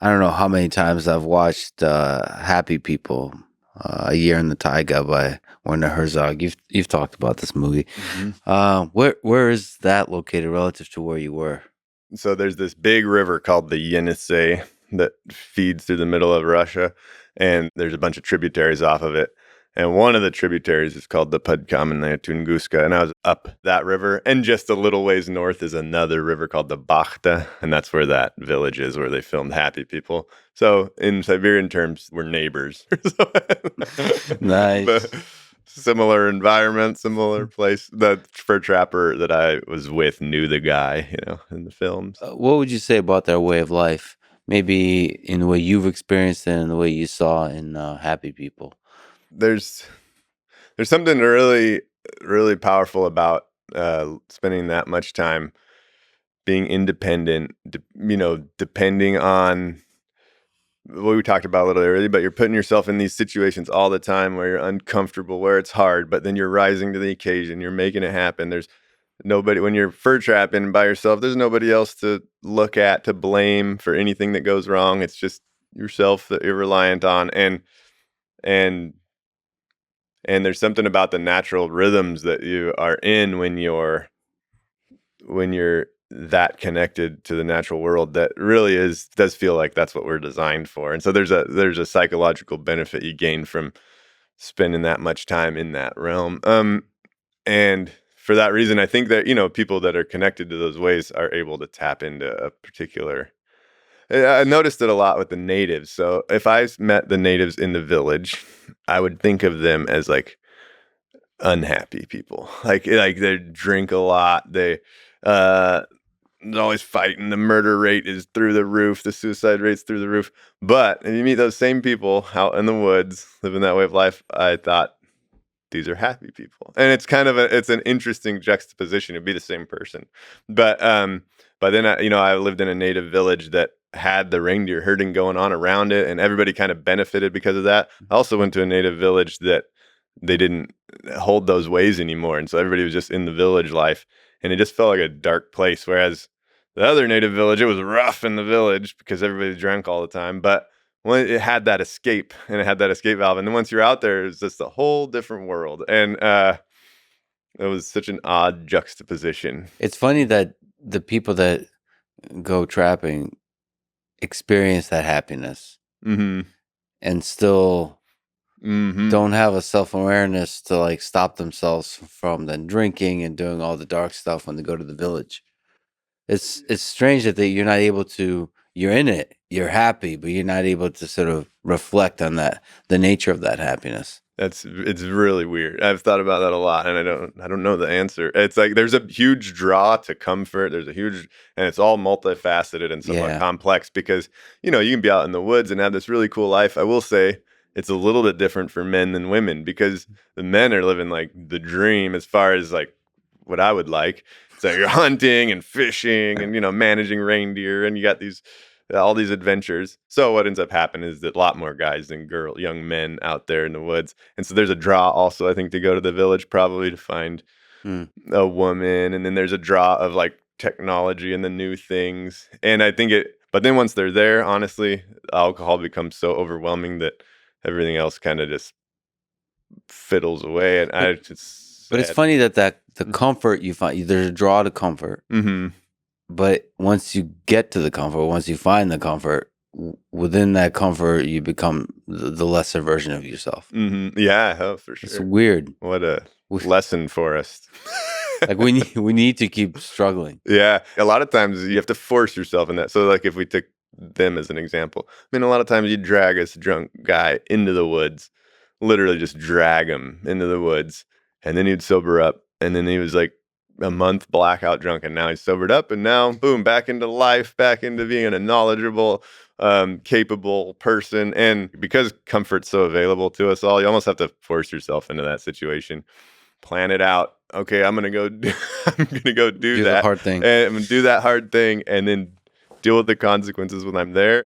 I don't know how many times I've watched Happy People, A Year in the Taiga by Werner Herzog. You've talked about this movie. Hmm. Where is that located relative to where you were? So there's this big river called the Yenisei that feeds through the middle of Russia, and there's a bunch of tributaries off of it. And one of the tributaries is called the Podkamenная Tunguska, and I was up that river. And just a little ways north is another river called the Bakhta, and that's where that village is where they filmed Happy People. So in Siberian terms, we're neighbors. But Nice. similar environment, similar place. That fur trapper that I was with knew the guy, in the films. What would you say about their way of life? Maybe in the way you've experienced it and the way you saw in Happy People. There's there's something really really powerful about spending that much time being independent. Depending on what we talked about a little earlier, but you're putting yourself in these situations all the time where you're uncomfortable, where it's hard, but then you're rising to the occasion. You're making it happen. There's nobody when you're fur trapping by yourself. There's nobody else to look at, to blame for anything that goes wrong. It's just yourself that you're reliant on, and and there's something about the natural rhythms that you are in when you're that connected to the natural world that really does feel like that's what we're designed for. And so there's a psychological benefit you gain from spending that much time in that realm. And for that reason, I think that people that are connected to those ways are able to tap into a particular. I noticed it a lot with the natives. So if I met the natives in the village, I would think of them as like unhappy people. Like they drink a lot. Uh they're always fighting. The murder rate is through the roof. The suicide rate's through the roof. But if you meet those same people out in the woods living that way of life, I thought these are happy people. And it's an interesting juxtaposition to be the same person. But then I lived in a native village that had the reindeer herding going on around it, and everybody kind of benefited because of that. I also went to a native village that they didn't hold those ways anymore, and so everybody was just in the village life, and it just felt like a dark place. Whereas the other native village, it was rough in the village because everybody drank all the time, but when it had that escape and it had that escape valve, and then once you're out there, it's just a whole different world, and it was such an odd juxtaposition. It's funny that the people that go trapping experience that happiness Mm-hmm. and still Mm-hmm. don't have a self-awareness to like stop themselves from then drinking and doing all the dark stuff when they go to the village. It's strange that you're not able to. You're in it, you're happy, but you're not able to sort of reflect on the nature of that happiness. It's really weird. I've thought about that a lot, and I don't know the answer. It's like there's a huge draw to comfort. And it's all multifaceted and somewhat Yeah. complex because you can be out in the woods and have this really cool life. I will say it's a little bit different for men than women because the men are living like the dream as far as like what I would like. So you're hunting and fishing and managing reindeer, and you got all these adventures. So what ends up happening is that a lot more guys than young men out there in the woods. And so there's a draw also, I think, to go to the village probably to find Hmm. a woman. And then there's a draw of like technology and the new things. And I think but then once they're there, honestly, alcohol becomes so overwhelming that everything else kind of just fiddles away. And it's But it's sad. funny that the comfort you find, there's a draw to comfort, Mm-hmm. but once you get to the comfort, once you find the comfort, within that comfort, you become the lesser version of yourself. Mm-hmm. Yeah, oh, for It's sure. weird. What a We- lesson for us. Like we need to keep struggling. Yeah, a lot of times you have to force yourself in that. So, like, if we took them as an example, I mean, a lot of times you drag this drunk guy into the woods, literally just drag him into the woods, and then he'd sober up, and then he was like a month blackout drunk, and now he's sobered up, and now boom, back into life, back into being a knowledgeable, capable person. And because comfort's so available to us all, you almost have to force yourself into that situation. Plan it out. Okay, I'm gonna go. I'm gonna go do Do the that hard thing. and I'm gonna do that hard thing, and then deal with the consequences when I'm there.